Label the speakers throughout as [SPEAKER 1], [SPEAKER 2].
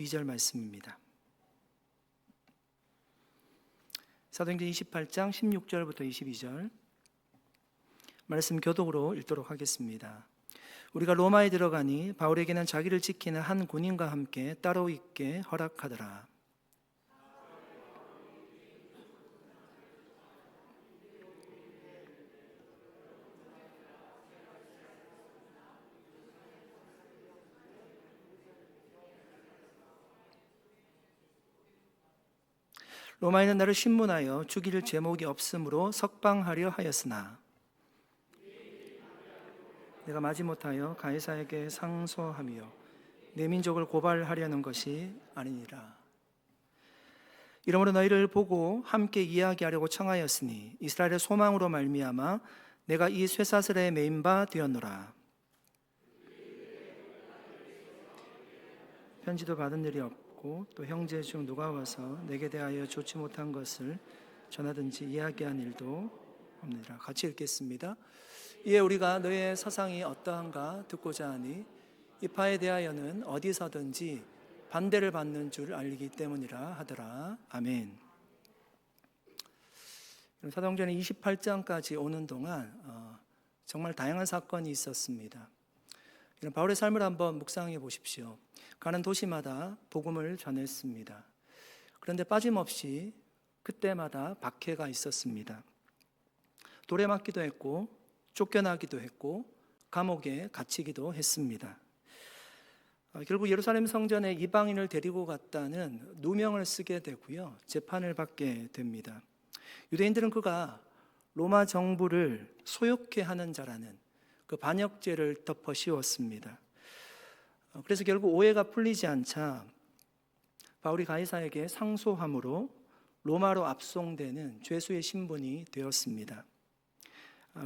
[SPEAKER 1] 2절 말씀입니다. 사도행전 28장 16절부터 22절 말씀 교독으로 읽도록 하겠습니다. 우리가 로마에 들어가니 바울에게는 자기를 지키는 한 군인과 함께 따로 있게 허락하더라. 로마에는 나를 신문하여 죽일 제목이 없으므로 석방하려 하였으나 내가 마지못하여 가이사에게 상소하며 내 민족을 고발하려는 것이 아니니라. 이러므로 너희를 보고 함께 이야기하려고 청하였으니 이스라엘의 소망으로 말미암아 내가 이 쇠사슬에 매인 바 되었노라. 편지도 받은 일이 없고 또 형제 중 누가 와서 내게 대하여 좋지 못한 것을 전하든지 이야기한 일도 없느니라. 같이 읽겠습니다. 이에 우리가 너의 사상이 어떠한가 듣고자 하니 이 파에 대하여는 어디서든지 반대를 받는 줄 알기 때문이라 하더라. 아멘. 사도행전 28장까지 오는 동안 정말 다양한 사건이 있었습니다. 이런 바울의 삶을 한번 묵상해 보십시오. 가는 도시마다 복음을 전했습니다. 그런데 빠짐없이 그때마다 박해가 있었습니다. 돌에 맞기도 했고 쫓겨나기도 했고 감옥에 갇히기도 했습니다. 결국 예루살렘 성전에 이방인을 데리고 갔다는 누명을 쓰게 되고요, 재판을 받게 됩니다. 유대인들은 그가 로마 정부를 소욕해 하는 자라는 그 반역죄를 덮어 씌웠습니다. 그래서 결국 오해가 풀리지 않자 바울이 가이사에게 상소함으로 로마로 압송되는 죄수의 신분이 되었습니다.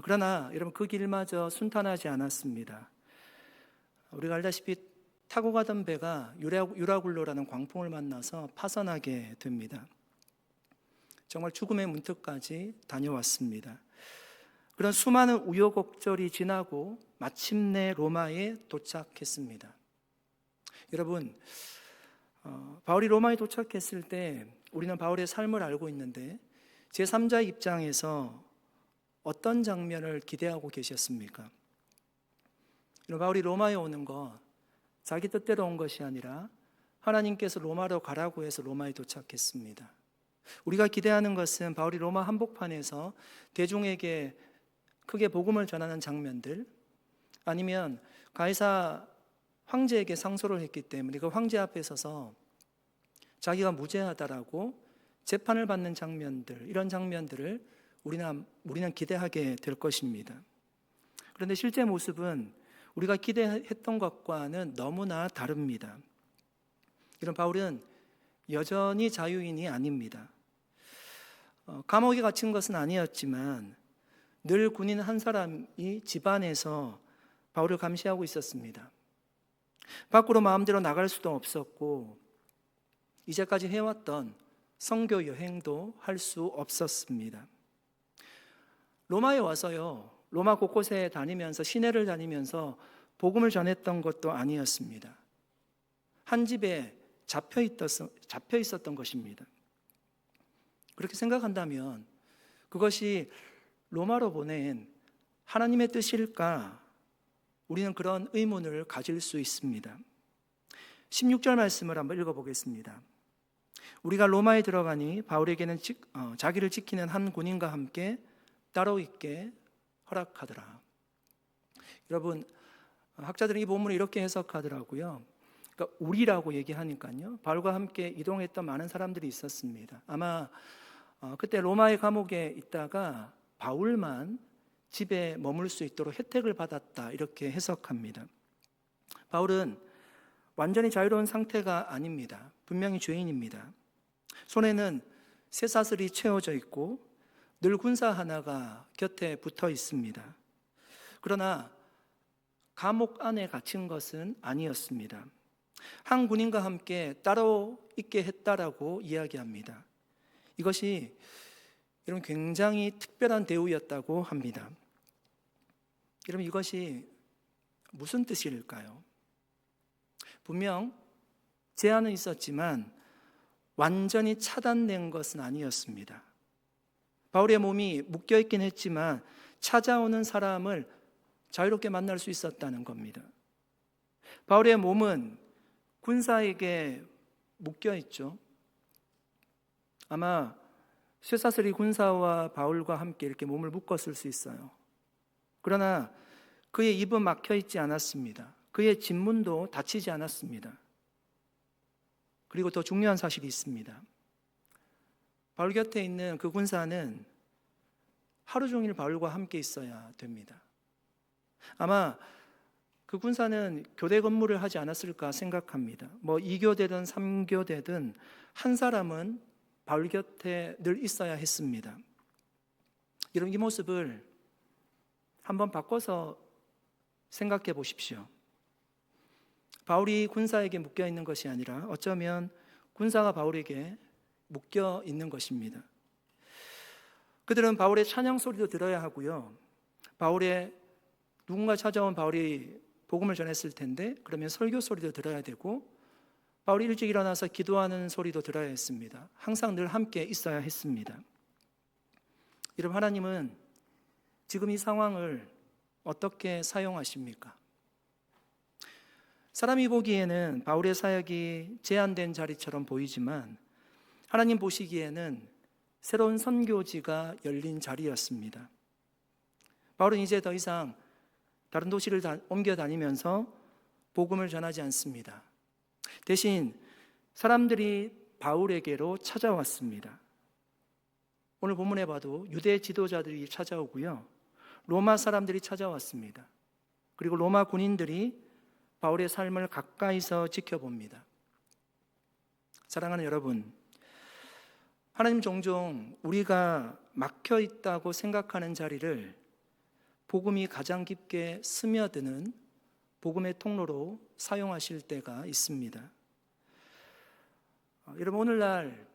[SPEAKER 1] 그러나 여러분, 그 길마저 순탄하지 않았습니다. 우리가 알다시피 타고 가던 배가 유라굴로라는 광풍을 만나서 파선하게 됩니다. 정말 죽음의 문턱까지 다녀왔습니다. 그런 수많은 우여곡절이 지나고 마침내 로마에 도착했습니다. 여러분, 바울이 로마에 도착했을 때 우리는 바울의 삶을 알고 있는데 제3자의 입장에서 어떤 장면을 기대하고 계셨습니까? 바울이 로마에 오는 거 자기 뜻대로 온 것이 아니라 하나님께서 로마로 가라고 해서 로마에 도착했습니다. 우리가 기대하는 것은 바울이 로마 한복판에서 대중에게 크게 복음을 전하는 장면들, 아니면 가이사 황제에게 상소를 했기 때문에 그 황제 앞에 서서 자기가 무죄하다라고 재판을 받는 장면들, 이런 장면들을 우리는 기대하게 될 것입니다. 그런데 실제 모습은 우리가 기대했던 것과는 너무나 다릅니다. 이런 바울은 여전히 자유인이 아닙니다. 감옥에 갇힌 것은 아니었지만 늘 군인 한 사람이 집안에서 바울을 감시하고 있었습니다. 밖으로 마음대로 나갈 수도 없었고 이제까지 해왔던 선교 여행도 할 수 없었습니다. 로마에 와서요, 로마 곳곳에 다니면서 시내를 다니면서 복음을 전했던 것도 아니었습니다. 한 집에 잡혀 있었던 것입니다. 그렇게 생각한다면 그것이 로마로 보낸 하나님의 뜻일까? 우리는 그런 의문을 가질 수 있습니다. 16절 말씀을 한번 읽어보겠습니다. 우리가 로마에 들어가니 바울에게는 자기를 지키는 한 군인과 함께 따로 있게 허락하더라. 여러분, 학자들은 이 본문을 이렇게 해석하더라고요. 그러니까 우리라고 얘기하니까요, 바울과 함께 이동했던 많은 사람들이 있었습니다. 아마 그때 로마의 감옥에 있다가 바울만 집에 머물 수 있도록 혜택을 받았다, 이렇게 해석합니다. 바울은 완전히 자유로운 상태가 아닙니다. 분명히 죄인입니다. 손에는 쇠사슬이 채워져 있고 늘 군사 하나가 곁에 붙어 있습니다. 그러나 감옥 안에 갇힌 것은 아니었습니다. 한 군인과 함께 따로 있게 했다라고 이야기합니다. 이것이 여러분 굉장히 특별한 대우였다고 합니다. 여러분, 이것이 무슨 뜻일까요? 분명 제한은 있었지만 완전히 차단된 것은 아니었습니다. 바울의 몸이 묶여있긴 했지만 찾아오는 사람을 자유롭게 만날 수 있었다는 겁니다. 바울의 몸은 군사에게 묶여있죠. 아마 쇠사슬이 군사와 바울과 함께 이렇게 몸을 묶었을 수 있어요. 그러나 그의 입은 막혀있지 않았습니다. 그의 진문도 닫히지 않았습니다. 그리고 더 중요한 사실이 있습니다. 바울 곁에 있는 그 군사는 하루 종일 바울과 함께 있어야 됩니다. 아마 그 군사는 교대 근무를 하지 않았을까 생각합니다. 2교대든 3교대든 한 사람은 바울 곁에 늘 있어야 했습니다. 여러분, 이 모습을 한번 바꿔서 생각해 보십시오. 바울이 군사에게 묶여 있는 것이 아니라 어쩌면 군사가 바울에게 묶여 있는 것입니다. 그들은 바울의 찬양 소리도 들어야 하고요. 누군가 찾아온 바울이 복음을 전했을 텐데 그러면 설교 소리도 들어야 되고, 바울이 일찍 일어나서 기도하는 소리도 들어야 했습니다. 항상 늘 함께 있어야 했습니다. 여러분, 하나님은 지금 이 상황을 어떻게 사용하십니까? 사람이 보기에는 바울의 사역이 제한된 자리처럼 보이지만 하나님 보시기에는 새로운 선교지가 열린 자리였습니다. 바울은 이제 더 이상 다른 도시를 옮겨 다니면서 복음을 전하지 않습니다. 대신 사람들이 바울에게로 찾아왔습니다. 오늘 본문에 봐도 유대 지도자들이 찾아오고요, 로마 사람들이 찾아왔습니다. 그리고 로마 군인들이 바울의 삶을 가까이서 지켜봅니다. 사랑하는 여러분, 하나님 종종 우리가 막혀 있다고 생각하는 자리를 복음이 가장 깊게 스며드는 복음의 통로로 사용하실 때가 있습니다. 여러분, 오늘날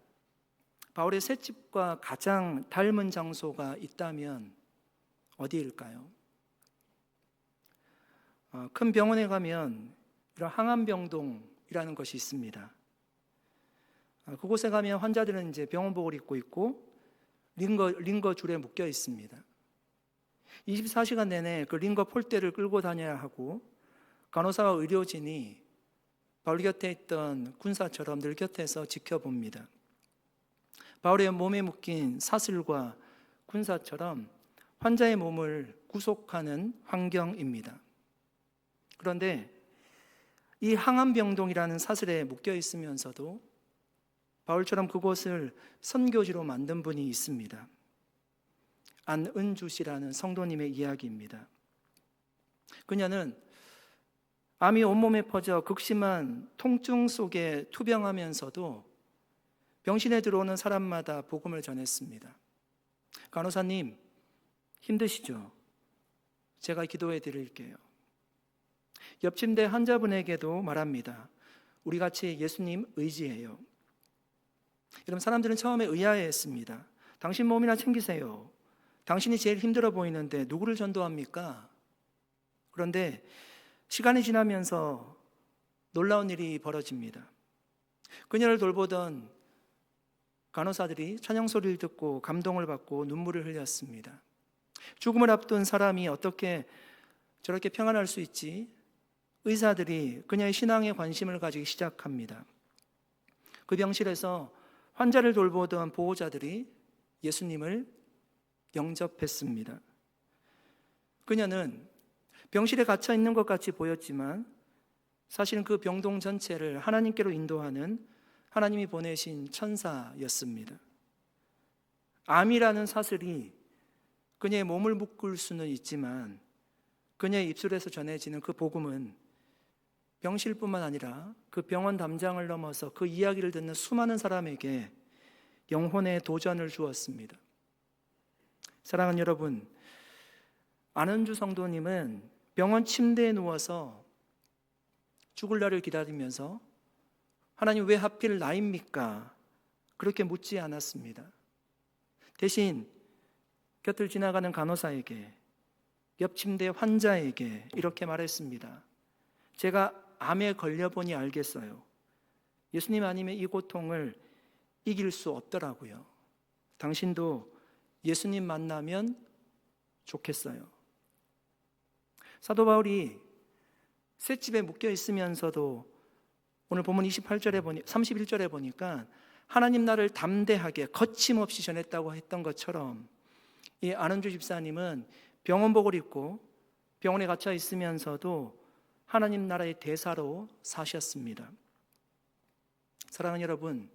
[SPEAKER 1] 바울의 셋집과 가장 닮은 장소가 있다면 어디일까요? 큰 병원에 가면 이런 항암병동이라는 것이 있습니다. 그곳에 가면 환자들은 이제 병원복을 입고 있고 링거 줄에 묶여 있습니다. 24시간 내내 그 링거 폴대를 끌고 다녀야 하고, 간호사와 의료진이 바울 곁에 있던 군사처럼 늘 곁에서 지켜봅니다. 바울의 몸에 묶인 사슬과 군사처럼 환자의 몸을 구속하는 환경입니다. 그런데 이 항암병동이라는 사슬에 묶여 있으면서도 바울처럼 그곳을 선교지로 만든 분이 있습니다. 안은주 씨라는 성도님의 이야기입니다. 그녀는 암이 온몸에 퍼져 극심한 통증 속에 투병하면서도 병실에 들어오는 사람마다 복음을 전했습니다. 간호사님, 힘드시죠? 제가 기도해 드릴게요. 옆 침대 환자분에게도 말합니다. 우리 같이 예수님 의지해요. 여러분, 사람들은 처음에 의아해했습니다. 당신 몸이나 챙기세요. 당신이 제일 힘들어 보이는데 누구를 전도합니까? 그런데 시간이 지나면서 놀라운 일이 벌어집니다. 그녀를 돌보던 간호사들이 찬양 소리를 듣고 감동을 받고 눈물을 흘렸습니다. 죽음을 앞둔 사람이 어떻게 저렇게 평안할 수 있지? 의사들이 그녀의 신앙에 관심을 가지기 시작합니다. 그 병실에서 환자를 돌보던 보호자들이 예수님을 영접했습니다. 그녀는 병실에 갇혀 있는 것 같이 보였지만 사실은 그 병동 전체를 하나님께로 인도하는 하나님이 보내신 천사였습니다. 암이라는 사슬이 그녀의 몸을 묶을 수는 있지만 그녀의 입술에서 전해지는 그 복음은 병실뿐만 아니라 그 병원 담장을 넘어서 그 이야기를 듣는 수많은 사람에게 영혼의 도전을 주었습니다. 사랑하는 여러분, 안은주 성도님은 병원 침대에 누워서 죽을 날을 기다리면서 하나님 왜 하필 나입니까? 그렇게 묻지 않았습니다. 대신 곁을 지나가는 간호사에게, 옆 침대 환자에게 이렇게 말했습니다. 제가 암에 걸려보니 알겠어요. 예수님 아니면 이 고통을 이길 수 없더라고요. 당신도 예수님 만나면 좋겠어요. 사도 바울이 셋집에 묶여 있으면서도 오늘 본문 31절에 보니까 하나님 나라를 담대하게 거침없이 전했다고 했던 것처럼 이 안은주 집사님은 병원복을 입고 병원에 갇혀 있으면서도 하나님 나라의 대사로 사셨습니다. 사랑하는 여러분,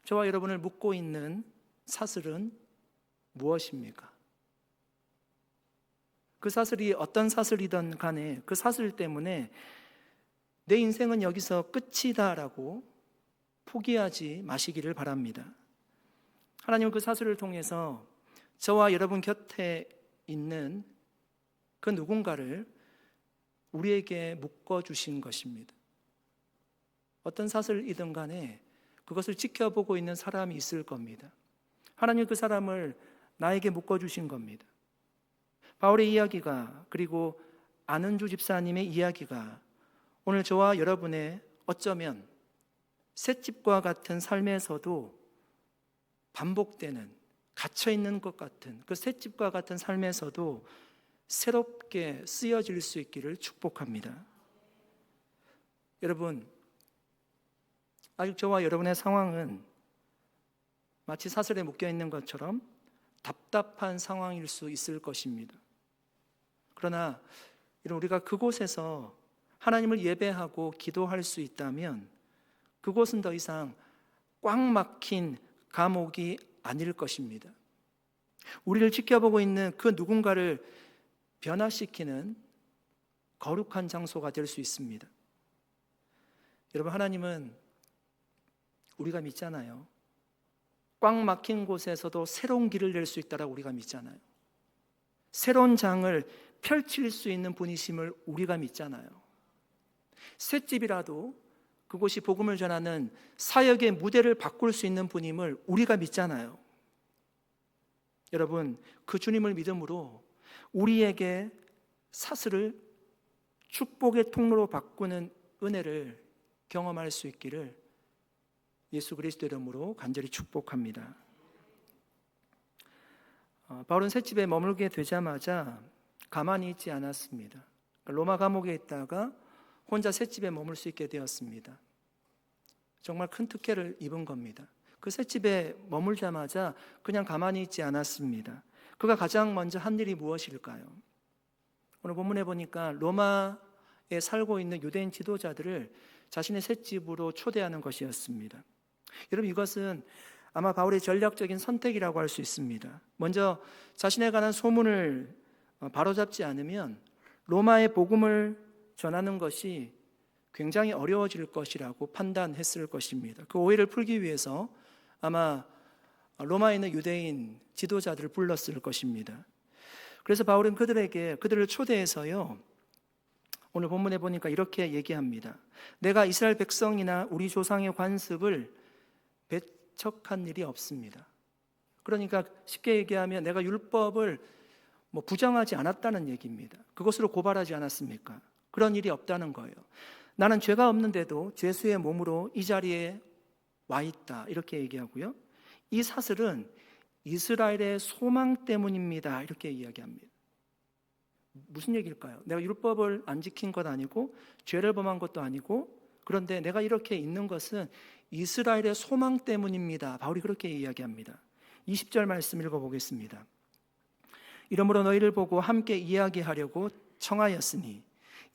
[SPEAKER 1] 저와 여러분을 묶고 있는 사슬은 무엇입니까? 그 사슬이 어떤 사슬이든 간에 그 사슬 때문에 내 인생은 여기서 끝이다라고 포기하지 마시기를 바랍니다. 하나님은 그 사슬을 통해서 저와 여러분 곁에 있는 그 누군가를 우리에게 묶어주신 것입니다. 어떤 사슬이든 간에 그것을 지켜보고 있는 사람이 있을 겁니다. 하나님 그 사람을 나에게 묶어주신 겁니다. 바울의 이야기가, 그리고 안은주 집사님의 이야기가 오늘 저와 여러분의 어쩌면 셋집과 같은 삶에서도 반복되는, 갇혀있는 것 같은 그 셋집과 같은 삶에서도 새롭게 쓰여질 수 있기를 축복합니다. 여러분, 아직 저와 여러분의 상황은 마치 사슬에 묶여있는 것처럼 답답한 상황일 수 있을 것입니다. 그러나 우리가 그곳에서 하나님을 예배하고 기도할 수 있다면 그곳은 더 이상 꽉 막힌 감옥이 아닐 것입니다. 우리를 지켜보고 있는 그 누군가를 변화시키는 거룩한 장소가 될 수 있습니다. 여러분, 하나님은 우리가 믿잖아요. 꽉 막힌 곳에서도 새로운 길을 낼 수 있다라고 우리가 믿잖아요. 새로운 장을 펼칠 수 있는 분이심을 우리가 믿잖아요. 셋집이라도 그곳이 복음을 전하는 사역의 무대를 바꿀 수 있는 분임을 우리가 믿잖아요. 여러분, 그 주님을 믿음으로 우리에게 사슬을 축복의 통로로 바꾸는 은혜를 경험할 수 있기를 예수 그리스도 이름으로 간절히 축복합니다. 바울은 셋집에 머물게 되자마자 가만히 있지 않았습니다. 로마 감옥에 있다가 혼자 셋집에 머물 수 있게 되었습니다. 정말 큰 특혜를 입은 겁니다. 그 셋집에 머물자마자 그냥 가만히 있지 않았습니다. 그가 가장 먼저 한 일이 무엇일까요? 오늘 본문에 보니까 로마에 살고 있는 유대인 지도자들을 자신의 셋집으로 초대하는 것이었습니다. 여러분, 이것은 아마 바울의 전략적인 선택이라고 할 수 있습니다. 먼저 자신에 관한 소문을 바로잡지 않으면 로마의 복음을 전하는 것이 굉장히 어려워질 것이라고 판단했을 것입니다. 그 오해를 풀기 위해서 아마 로마에 있는 유대인 지도자들을 불렀을 것입니다. 그래서 바울은 그들을 초대해서요, 오늘 본문에 보니까 이렇게 얘기합니다. 내가 이스라엘 백성이나 우리 조상의 관습을 배척한 일이 없습니다. 그러니까 쉽게 얘기하면 내가 율법을 부정하지 않았다는 얘기입니다. 그것으로 고발하지 않았습니까? 그런 일이 없다는 거예요. 나는 죄가 없는데도 죄수의 몸으로 이 자리에 와 있다, 이렇게 얘기하고요. 이 사슬은 이스라엘의 소망 때문입니다, 이렇게 이야기합니다. 무슨 얘기일까요? 내가 율법을 안 지킨 것 아니고 죄를 범한 것도 아니고, 그런데 내가 이렇게 있는 것은 이스라엘의 소망 때문입니다. 바울이 그렇게 이야기합니다. 20절 말씀 읽어보겠습니다. 이러므로 너희를 보고 함께 이야기하려고 청하였으니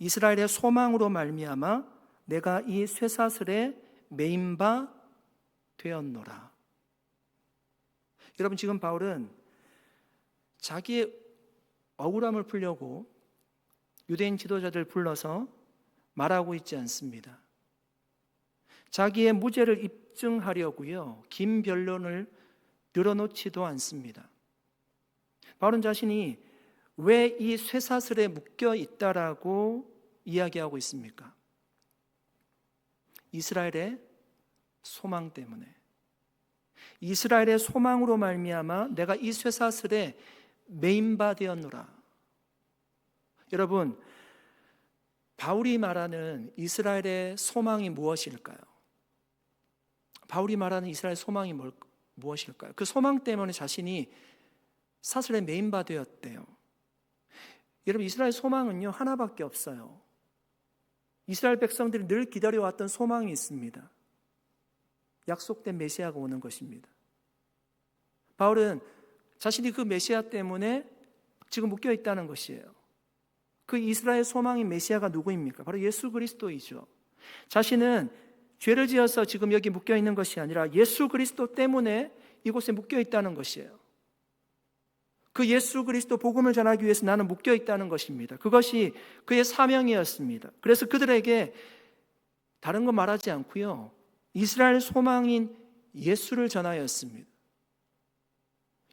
[SPEAKER 1] 이스라엘의 소망으로 말미암아 내가 이 쇠사슬에 매인 바 되었노라. 여러분, 지금 바울은 자기의 억울함을 풀려고 유대인 지도자들 불러서 말하고 있지 않습니다. 자기의 무죄를 입증하려고요, 긴 변론을 늘어놓지도 않습니다. 바울은 자신이 왜 이 쇠사슬에 묶여 있다라고 이야기하고 있습니까? 이스라엘의 소망 때문에, 이스라엘의 소망으로 말미암아 내가 이 쇠사슬에 매인 바 되었노라. 여러분, 바울이 말하는 이스라엘의 소망이 무엇일까요? 바울이 말하는 이스라엘 소망이 무엇일까요? 그 소망 때문에 자신이 사슬에 매인바 되었대요. 여러분, 이스라엘 소망은요 하나밖에 없어요. 이스라엘 백성들이 늘 기다려왔던 소망이 있습니다. 약속된 메시아가 오는 것입니다. 바울은 자신이 그 메시아 때문에 지금 묶여 있다는 것이에요. 그 이스라엘 소망인 메시아가 누구입니까? 바로 예수 그리스도이죠. 자신은 죄를 지어서 지금 여기 묶여 있는 것이 아니라 예수 그리스도 때문에 이곳에 묶여 있다는 것이에요. 그 예수 그리스도 복음을 전하기 위해서 나는 묶여 있다는 것입니다. 그것이 그의 사명이었습니다. 그래서 그들에게 다른 거 말하지 않고요, 이스라엘 소망인 예수를 전하였습니다.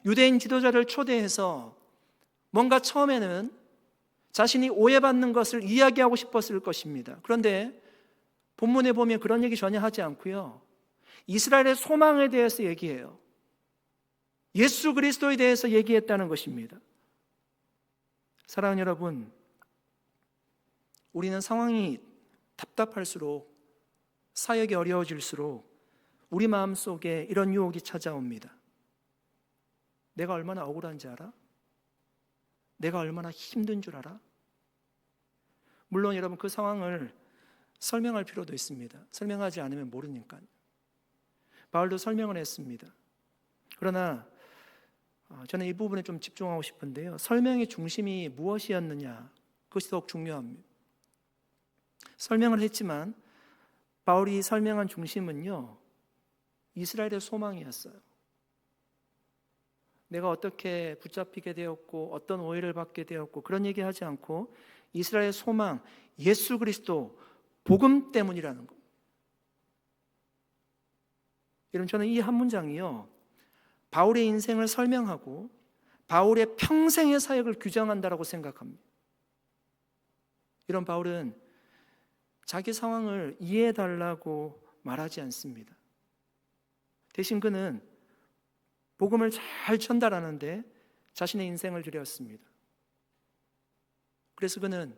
[SPEAKER 1] 유대인 지도자를 초대해서 뭔가 처음에는 자신이 오해받는 것을 이야기하고 싶었을 것입니다. 그런데 본문에 보면 그런 얘기 전혀 하지 않고요, 이스라엘의 소망에 대해서 얘기해요. 예수 그리스도에 대해서 얘기했다는 것입니다. 사랑하는 여러분, 우리는 상황이 답답할수록, 사역이 어려워질수록 우리 마음속에 이런 유혹이 찾아옵니다. 내가 얼마나 억울한지 알아? 내가 얼마나 힘든 줄 알아? 물론 여러분, 그 상황을 설명할 필요도 있습니다. 설명하지 않으면 모르니까. 바울도 설명을 했습니다. 그러나 저는 이 부분에 좀 집중하고 싶은데요, 설명의 중심이 무엇이었느냐, 그것이 더욱 중요합니다. 설명을 했지만 바울이 설명한 중심은요, 이스라엘의 소망이었어요. 내가 어떻게 붙잡히게 되었고 어떤 오해를 받게 되었고 그런 얘기하지 않고 이스라엘의 소망, 예수 그리스도 복음 때문이라는 것. 여러분, 저는 이 한 문장이요, 바울의 인생을 설명하고 바울의 평생의 사역을 규정한다라고 생각합니다. 이런 바울은 자기 상황을 이해해달라고 말하지 않습니다. 대신 그는 복음을 잘 전달하는데 자신의 인생을 들였습니다. 그래서 그는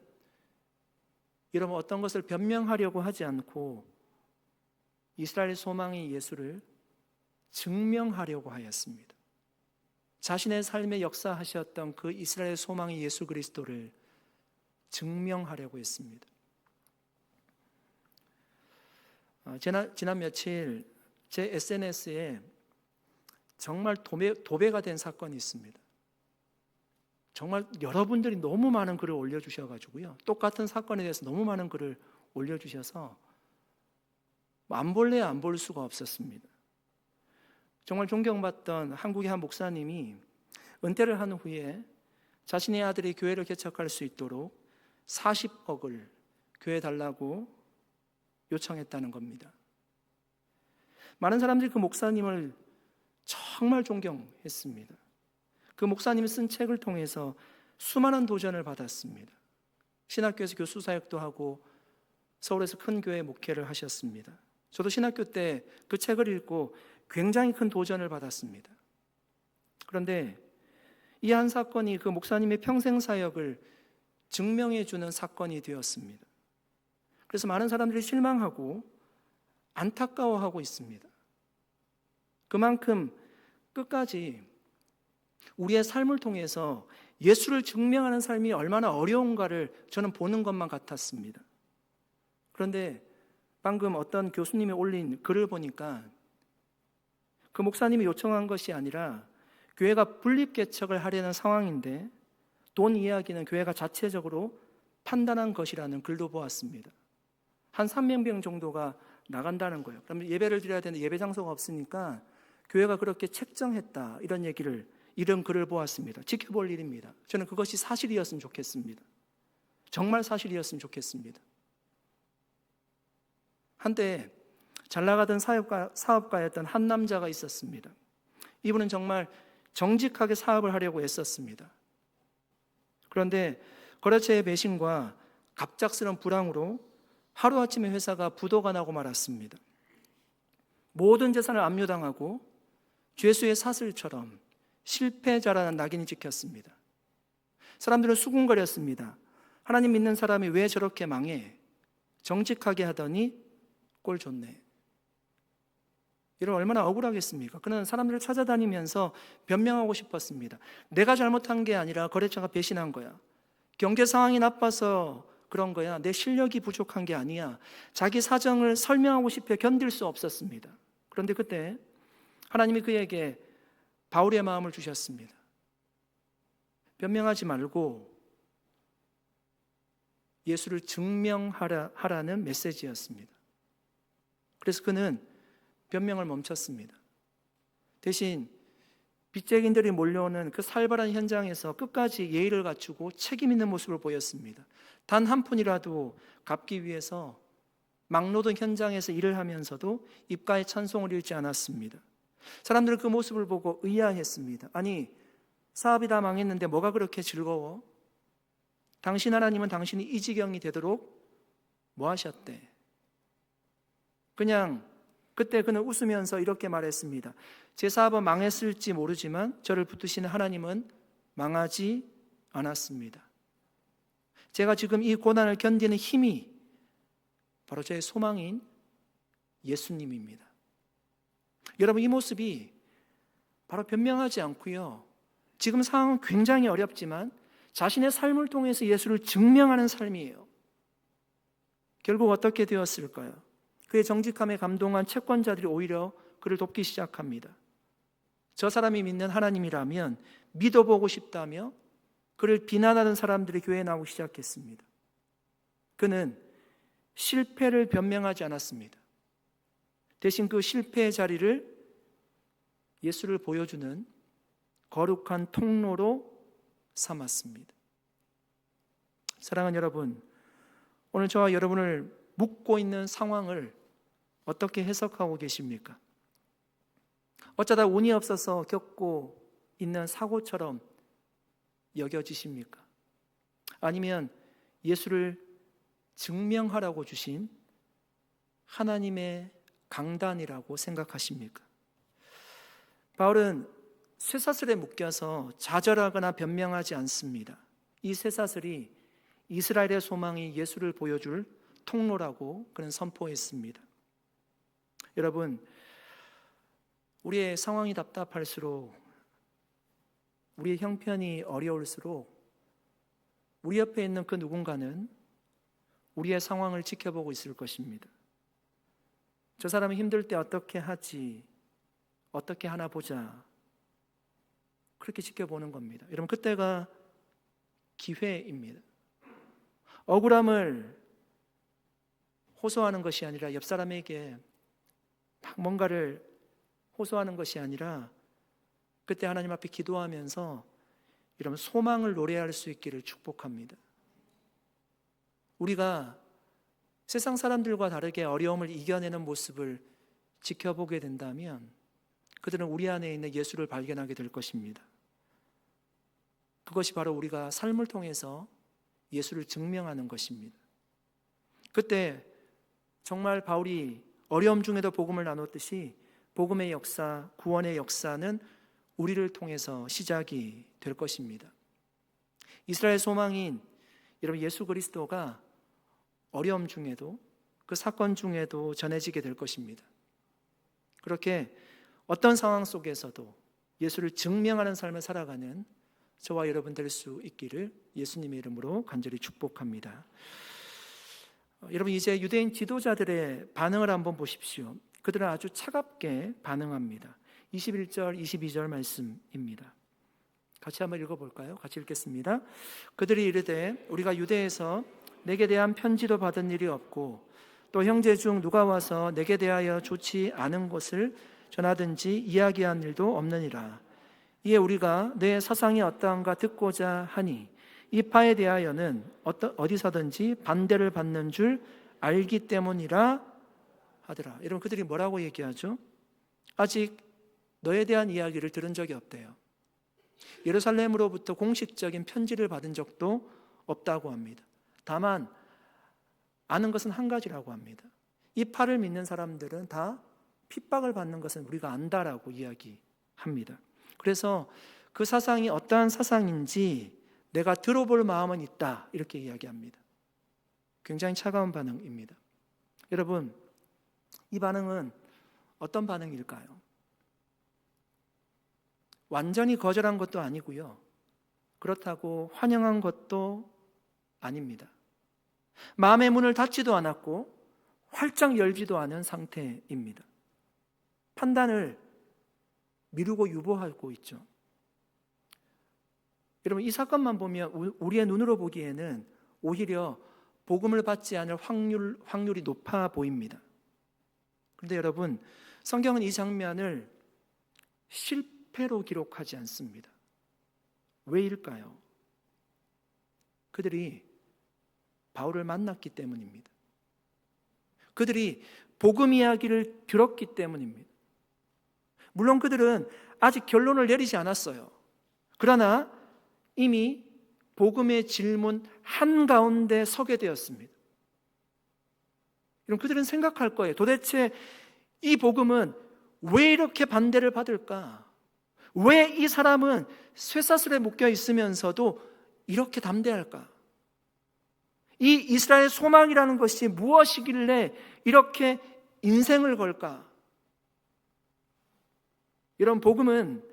[SPEAKER 1] 이런 어떤 것을 변명하려고 하지 않고 이스라엘의 소망이 예수를 증명하려고 하였습니다. 자신의 삶에 역사하셨던 그 이스라엘 소망이 예수 그리스도를 증명하려고 했습니다. 지난 며칠 제 SNS에 정말 도배가 된 사건이 있습니다. 정말 여러분들이 너무 많은 글을 올려주셔가지고요, 똑같은 사건에 대해서 너무 많은 글을 올려주셔서 안 볼래 안 볼 수가 없었습니다. 정말 존경받던 한국의 한 목사님이 은퇴를 한 후에 자신의 아들이 교회를 개척할 수 있도록 40억을 교회에 달라고 요청했다는 겁니다. 많은 사람들이 그 목사님을 정말 존경했습니다. 그 목사님이 쓴 책을 통해서 수많은 도전을 받았습니다. 신학교에서 교수 사역도 하고 서울에서 큰 교회 목회를 하셨습니다. 저도 신학교 때 그 책을 읽고 굉장히 큰 도전을 받았습니다. 그런데 이 한 사건이 그 목사님의 평생 사역을 증명해 주는 사건이 되었습니다. 그래서 많은 사람들이 실망하고 안타까워하고 있습니다. 그만큼 끝까지 우리의 삶을 통해서 예수를 증명하는 삶이 얼마나 어려운가를 저는 보는 것만 같았습니다. 그런데 방금 어떤 교수님이 올린 글을 보니까 그 목사님이 요청한 것이 아니라 교회가 분립개척을 하려는 상황인데 돈 이야기는 교회가 자체적으로 판단한 것이라는 글도 보았습니다. 한 300명 정도가 나간다는 거예요. 그러면 예배를 드려야 되는데 예배 장소가 없으니까 교회가 그렇게 책정했다, 이런 글을 보았습니다. 지켜볼 일입니다. 저는 그것이 사실이었으면 좋겠습니다. 정말 사실이었으면 좋겠습니다. 한때 잘 나가던 사업가였던 한 남자가 있었습니다. 이분은 정말 정직하게 사업을 하려고 애썼습니다. 그런데 거래처의 배신과 갑작스러운 불황으로 하루아침에 회사가 부도가 나고 말았습니다. 모든 재산을 압류당하고 죄수의 사슬처럼 실패자라는 낙인이 찍혔습니다. 사람들은 수군거렸습니다. 하나님 믿는 사람이 왜 저렇게 망해? 정직하게 하더니 꼴 좋네. 이런 얼마나 억울하겠습니까? 그는 사람들을 찾아다니면서 변명하고 싶었습니다. 내가 잘못한 게 아니라 거래처가 배신한 거야. 경제 상황이 나빠서 그런 거야. 내 실력이 부족한 게 아니야. 자기 사정을 설명하고 싶어 견딜 수 없었습니다. 그런데 그때 하나님이 그에게 바울의 마음을 주셨습니다. 변명하지 말고 예수를 증명하라는 메시지였습니다. 그래서 그는 변명을 멈췄습니다. 대신 빚쟁이들이 몰려오는 그 살벌한 현장에서 끝까지 예의를 갖추고 책임 있는 모습을 보였습니다. 단 한 푼이라도 갚기 위해서 막노동 현장에서 일을 하면서도 입가에 찬송을 잃지 않았습니다. 사람들은 그 모습을 보고 의아했습니다. 아니, 사업이 다 망했는데 뭐가 그렇게 즐거워? 당신 하나님은 당신이 이 지경이 되도록 뭐 하셨대? 그냥 그때 그는 웃으면서 이렇게 말했습니다. 제 사업은 망했을지 모르지만 저를 붙드시는 하나님은 망하지 않았습니다. 제가 지금 이 고난을 견디는 힘이 바로 저의 소망인 예수님입니다. 여러분, 이 모습이 바로 변명하지 않고요, 지금 상황은 굉장히 어렵지만 자신의 삶을 통해서 예수를 증명하는 삶이에요. 결국 어떻게 되었을까요? 그의 정직함에 감동한 채권자들이 오히려 그를 돕기 시작합니다. 저 사람이 믿는 하나님이라면 믿어보고 싶다며 그를 비난하는 사람들이 교회에 나오기 시작했습니다. 그는 실패를 변명하지 않았습니다. 대신 그 실패의 자리를 예수를 보여주는 거룩한 통로로 삼았습니다. 사랑하는 여러분, 오늘 저와 여러분을 묶고 있는 상황을 어떻게 해석하고 계십니까? 어쩌다 운이 없어서 겪고 있는 사고처럼 여겨지십니까? 아니면 예수를 증명하라고 주신 하나님의 강단이라고 생각하십니까? 바울은 쇠사슬에 묶여서 좌절하거나 변명하지 않습니다. 이 쇠사슬이 이스라엘의 소망이 예수를 보여줄 통로라고 그는 선포했습니다. 여러분, 우리의 상황이 답답할수록, 우리의 형편이 어려울수록 우리 옆에 있는 그 누군가는 우리의 상황을 지켜보고 있을 것입니다. 저 사람이 힘들 때 어떻게 하지? 어떻게 하나 보자. 그렇게 지켜보는 겁니다. 여러분, 그때가 기회입니다. 억울함을 호소하는 것이 아니라, 옆 사람에게 막 뭔가를 호소하는 것이 아니라, 그때 하나님 앞에 기도하면서 이런 소망을 노래할 수 있기를 축복합니다. 우리가 세상 사람들과 다르게 어려움을 이겨내는 모습을 지켜보게 된다면 그들은 우리 안에 있는 예수를 발견하게 될 것입니다. 그것이 바로 우리가 삶을 통해서 예수를 증명하는 것입니다. 그때 정말 바울이 어려움 중에도 복음을 나눴듯이 복음의 역사, 구원의 역사는 우리를 통해서 시작이 될 것입니다. 이스라엘 소망인 여러분 예수 그리스도가 어려움 중에도, 그 사건 중에도 전해지게 될 것입니다. 그렇게 어떤 상황 속에서도 예수를 증명하는 삶을 살아가는 저와 여러분 될 수 있기를 예수님의 이름으로 간절히 축복합니다. 여러분, 이제 유대인 지도자들의 반응을 한번 보십시오. 그들은 아주 차갑게 반응합니다. 21절, 22절 말씀입니다. 같이 한번 읽어볼까요? 같이 읽겠습니다. 그들이 이르되 우리가 유대에서 내게 대한 편지도 받은 일이 없고 또 형제 중 누가 와서 내게 대하여 좋지 않은 것을 전하든지 이야기한 일도 없느니라. 이에 우리가 내 사상이 어떠한가 듣고자 하니 이 파에 대하여는 어디서든지 반대를 받는 줄 알기 때문이라 하더라. 여러분, 그들이 뭐라고 얘기하죠? 아직 너에 대한 이야기를 들은 적이 없대요. 예루살렘으로부터 공식적인 편지를 받은 적도 없다고 합니다. 다만 아는 것은 한 가지라고 합니다. 이 파를 믿는 사람들은 다 핍박을 받는 것은 우리가 안다라고 이야기합니다. 그래서 그 사상이 어떠한 사상인지 내가 들어볼 마음은 있다, 이렇게 이야기합니다. 굉장히 차가운 반응입니다. 여러분, 이 반응은 어떤 반응일까요? 완전히 거절한 것도 아니고요. 그렇다고 환영한 것도 아닙니다. 마음의 문을 닫지도 않았고 활짝 열지도 않은 상태입니다. 판단을 미루고 유보하고 있죠. 여러분, 이 사건만 보면 우리의 눈으로 보기에는 오히려 복음을 받지 않을 확률이 높아 보입니다. 그런데 여러분, 성경은 이 장면을 실패로 기록하지 않습니다. 왜일까요? 그들이 바울을 만났기 때문입니다. 그들이 복음 이야기를 들었기 때문입니다. 물론 그들은 아직 결론을 내리지 않았어요. 그러나 이미 복음의 질문 한가운데 서게 되었습니다. 여러분, 그들은 생각할 거예요. 도대체 이 복음은 왜 이렇게 반대를 받을까? 왜 이 사람은 쇠사슬에 묶여 있으면서도 이렇게 담대할까? 이 이스라엘 소망이라는 것이 무엇이길래 이렇게 인생을 걸까? 이런 복음은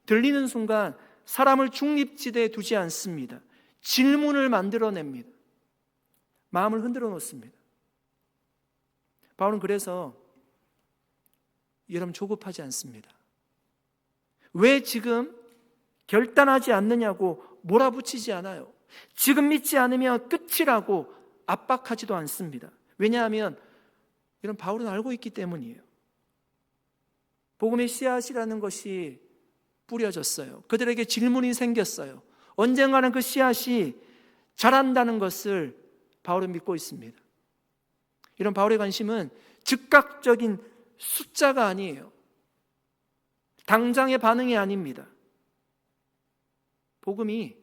[SPEAKER 1] 들리는 순간 사람을 중립지대에 두지 않습니다. 질문을 만들어냅니다. 마음을 흔들어 놓습니다. 바울은 그래서 여러분 조급하지 않습니다. 왜 지금 결단하지 않느냐고 몰아붙이지 않아요. 지금 믿지 않으면 끝이라고 압박하지도 않습니다. 왜냐하면 이런 바울은 알고 있기 때문이에요. 복음의 씨앗이라는 것이 뿌려졌어요. 그들에게 질문이 생겼어요. 언젠가는 그 씨앗이 자란다는 것을 바울은 믿고 있습니다. 이런 바울의 관심은 즉각적인 숫자가 아니에요. 당장의 반응이 아닙니다. 복음이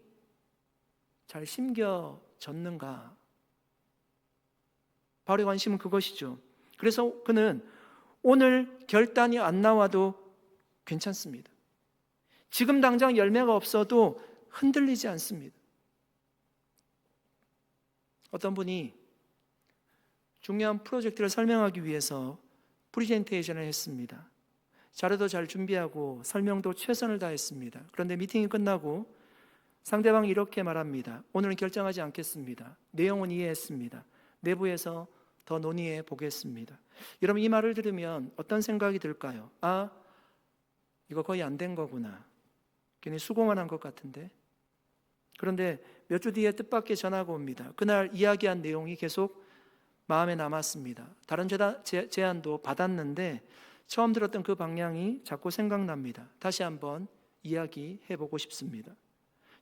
[SPEAKER 1] 잘 심겨졌는가? 바울의 관심은 그것이죠. 그래서 그는 오늘 결단이 안 나와도 괜찮습니다. 지금 당장 열매가 없어도 흔들리지 않습니다. 어떤 분이 중요한 프로젝트를 설명하기 위해서 프리젠테이션을 했습니다. 자료도 잘 준비하고 설명도 최선을 다했습니다. 그런데 미팅이 끝나고 상대방이 이렇게 말합니다. 오늘은 결정하지 않겠습니다. 내용은 이해했습니다. 내부에서 더 논의해 보겠습니다. 여러분, 이 말을 들으면 어떤 생각이 들까요? 아, 이거 거의 안 된 거구나. 괜히 수고만 한 것 같은데. 그런데 몇 주 뒤에 뜻밖의 전화가 옵니다. 그날 이야기한 내용이 계속 마음에 남았습니다. 다른 제안도 받았는데 처음 들었던 그 방향이 자꾸 생각납니다. 다시 한번 이야기해보고 싶습니다.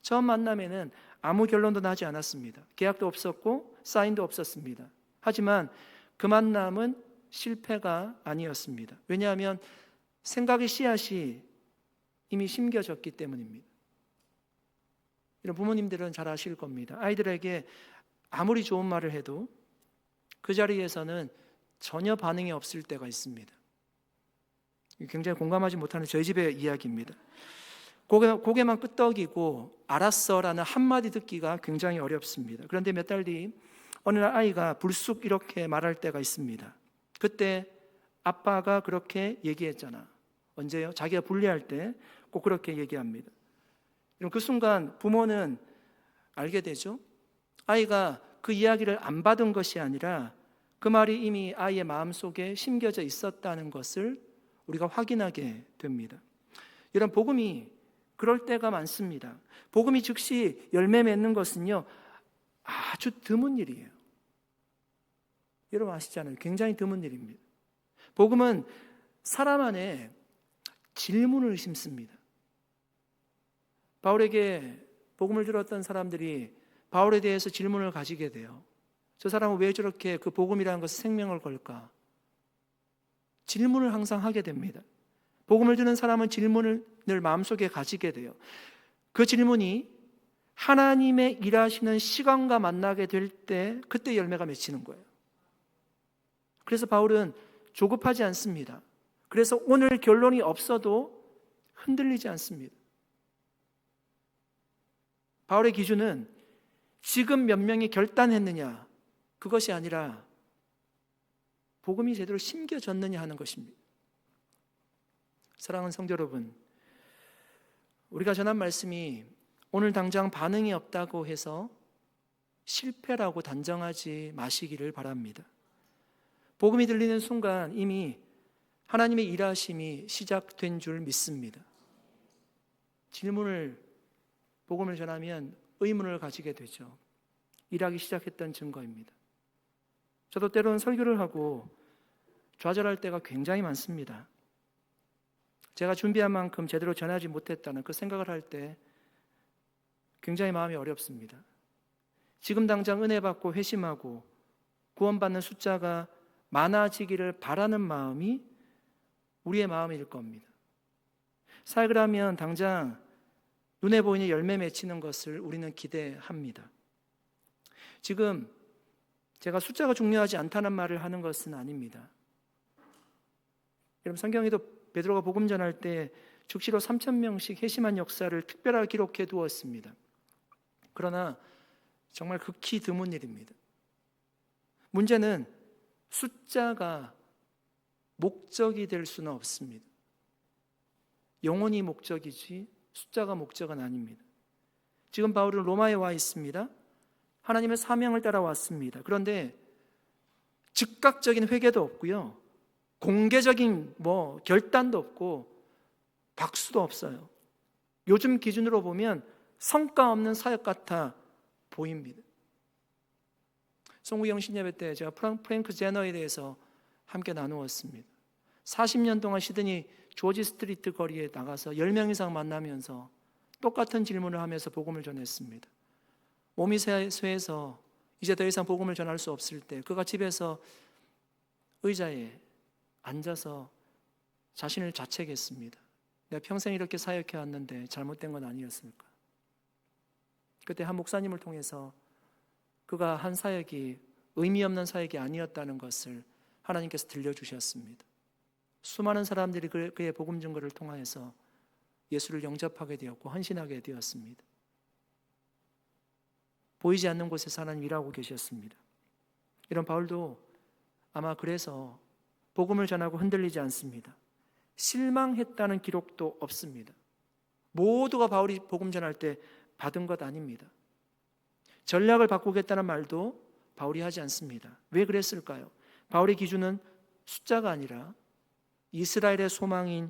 [SPEAKER 1] 처음 만남에는 아무 결론도 나지 않았습니다. 계약도 없었고 사인도 없었습니다. 하지만 그 만남은 실패가 아니었습니다. 왜냐하면 생각의 씨앗이 이미 심겨졌기 때문입니다. 이런 부모님들은 잘 아실 겁니다. 아이들에게 아무리 좋은 말을 해도 그 자리에서는 전혀 반응이 없을 때가 있습니다. 굉장히 공감하지 못하는 저희 집의 이야기입니다. 고개만 끄덕이고 알았어라는 한마디 듣기가 굉장히 어렵습니다. 그런데 몇 달 뒤 어느 날 아이가 불쑥 이렇게 말할 때가 있습니다. 그때 아빠가 그렇게 얘기했잖아. 언제요? 자기가 분리할 때 꼭 그렇게 얘기합니다. 그 순간 부모는 알게 되죠. 아이가 그 이야기를 안 받은 것이 아니라 그 말이 이미 아이의 마음속에 심겨져 있었다는 것을 우리가 확인하게 됩니다. 이런 복음이 그럴 때가 많습니다. 복음이 즉시 열매 맺는 것은요, 아주 드문 일이에요. 여러분 아시잖아요. 굉장히 드문 일입니다. 복음은 사람 안에 질문을 심습니다. 바울에게 복음을 들었던 사람들이 바울에 대해서 질문을 가지게 돼요. 저 사람은 왜 저렇게 그 복음이라는 것에 생명을 걸까? 질문을 항상 하게 됩니다. 복음을 듣는 사람은 질문을 늘 마음속에 가지게 돼요. 그 질문이 하나님의 일하시는 시간과 만나게 될 때 그때 열매가 맺히는 거예요. 그래서 바울은 조급하지 않습니다. 그래서 오늘 결론이 없어도 흔들리지 않습니다. 바울의 기준은 지금 몇 명이 결단했느냐, 그것이 아니라 복음이 제대로 심겨졌느냐 하는 것입니다. 사랑하는 성도 여러분, 우리가 전한 말씀이 오늘 당장 반응이 없다고 해서 실패라고 단정하지 마시기를 바랍니다. 복음이 들리는 순간 이미 하나님의 일하심이 시작된 줄 믿습니다. 복음을 전하면 의문을 가지게 되죠. 일하기 시작했던 증거입니다. 저도 때로는 설교를 하고 좌절할 때가 굉장히 많습니다. 제가 준비한 만큼 제대로 전하지 못했다는 그 생각을 할 때 굉장히 마음이 어렵습니다. 지금 당장 은혜 받고 회심하고 구원받는 숫자가 많아지기를 바라는 마음이 우리의 마음일 겁니다. 사역을 하면 당장 눈에 보이는 열매 맺히는 것을 우리는 기대합니다. 지금 제가 숫자가 중요하지 않다는 말을 하는 것은 아닙니다. 여러분, 성경에도 베드로가 복음 전할 때 죽시로 3,000명씩 회심한 역사를 특별하게 기록해 두었습니다. 그러나 정말 극히 드문 일입니다. 문제는 숫자가 목적이 될 수는 없습니다. 영혼이 목적이지 숫자가 목적은 아닙니다. 지금 바울은 로마에 와 있습니다. 하나님의 사명을 따라왔습니다. 그런데 즉각적인 회개도 없고요, 공개적인 결단도 없고 박수도 없어요. 요즘 기준으로 보면 성과 없는 사역 같아 보입니다. 송구영 신예배 때 제가 프랭크 제너에 대해서 함께 나누었습니다. 40년 동안 시드니 조지 스트리트 거리에 나가서 10명 이상 만나면서 똑같은 질문을 하면서 복음을 전했습니다. 몸이 쇠해서 이제 더 이상 복음을 전할 수 없을 때 그가 집에서 의자에 앉아서 자신을 자책했습니다. 내가 평생 이렇게 사역해 왔는데 잘못된 건 아니었을까? 그때 한 목사님을 통해서 그가 한 사역이 의미 없는 사역이 아니었다는 것을 하나님께서 들려주셨습니다. 수많은 사람들이 그의 복음 증거를 통하여서 예수를 영접하게 되었고 헌신하게 되었습니다. 보이지 않는 곳에서 하나님 일하고 계셨습니다. 이런 바울도 아마 그래서 복음을 전하고 흔들리지 않습니다. 실망했다는 기록도 없습니다. 모두가 바울이 복음 전할 때 받은 것 아닙니다. 전략을 바꾸겠다는 말도 바울이 하지 않습니다. 왜 그랬을까요? 바울의 기준은 숫자가 아니라 이스라엘의 소망인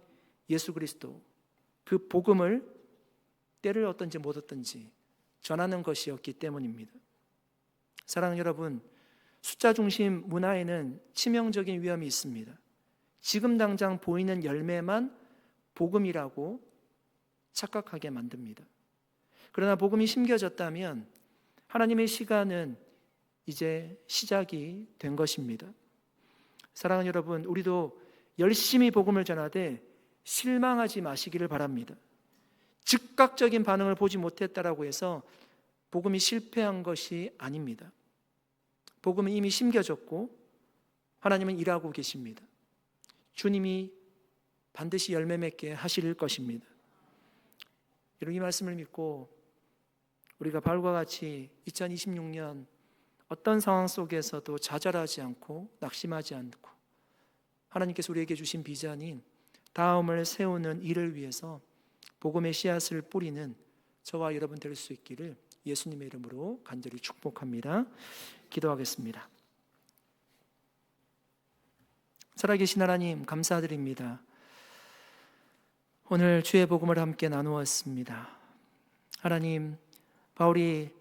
[SPEAKER 1] 예수 그리스도, 그 복음을 때를 얻든지 못 얻든지 전하는 것이었기 때문입니다. 사랑하는 여러분, 숫자 중심 문화에는 치명적인 위험이 있습니다. 지금 당장 보이는 열매만 복음이라고 착각하게 만듭니다. 그러나 복음이 심겨졌다면 하나님의 시간은 이제 시작이 된 것입니다. 사랑하는 여러분, 우리도 열심히 복음을 전하되 실망하지 마시기를 바랍니다. 즉각적인 반응을 보지 못했다라고 해서 복음이 실패한 것이 아닙니다. 복음은 이미 심겨졌고 하나님은 일하고 계십니다. 주님이 반드시 열매 맺게 하실 것입니다. 여러분, 이 말씀을 믿고 우리가 바울과 같이 2026년 어떤 상황 속에서도 좌절하지 않고 낙심하지 않고 하나님께서 우리에게 주신 비전인 다음을 세우는 일을 위해서 복음의 씨앗을 뿌리는 저와 여러분 될 수 있기를 예수님의 이름으로 간절히 축복합니다. 기도하겠습니다. 살아계신 하나님, 감사드립니다. 오늘 주의 복음을 함께 나누었습니다. 하나님, 바울이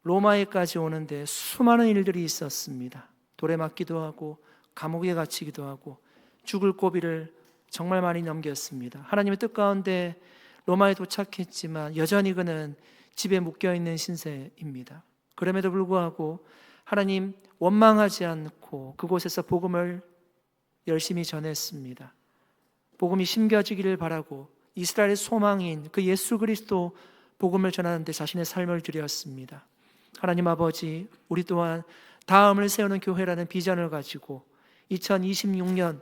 [SPEAKER 1] 로마에까지 오는데 수많은 일들이 있었습니다. 돌에 맞기도 하고 감옥에 갇히기도 하고 죽을 고비를 정말 많이 넘겼습니다. 하나님의 뜻 가운데 로마에 도착했지만 여전히 그는 집에 묶여있는 신세입니다. 그럼에도 불구하고 하나님, 원망하지 않고 그곳에서 복음을 열심히 전했습니다. 복음이 심겨지기를 바라고 이스라엘의 소망인 그 예수 그리스도 복음을 전하는데 자신의 삶을 드렸습니다. 하나님 아버지, 우리 또한 다음을 세우는 교회라는 비전을 가지고 2026년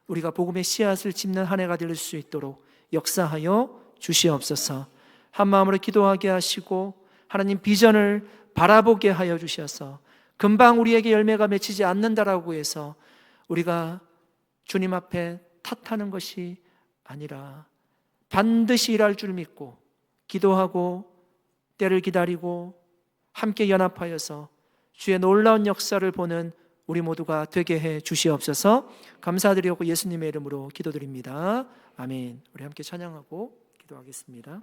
[SPEAKER 1] 우리가 복음의 씨앗을 짚는 한 해가 될 수 있도록 역사하여 주시옵소서. 한 마음으로 기도하게 하시고 하나님 비전을 바라보게 하여 주셔서 금방 우리에게 열매가 맺히지 않는다라고 해서 우리가 주님 앞에 탓하는 것이 아니라 반드시 일할 줄 믿고 기도하고 때를 기다리고 함께 연합하여서 주의 놀라운 역사를 보는 우리 모두가 되게 해 주시옵소서. 감사드리고 예수님의 이름으로 기도드립니다. 아멘. 우리 함께 찬양하고 기도하겠습니다.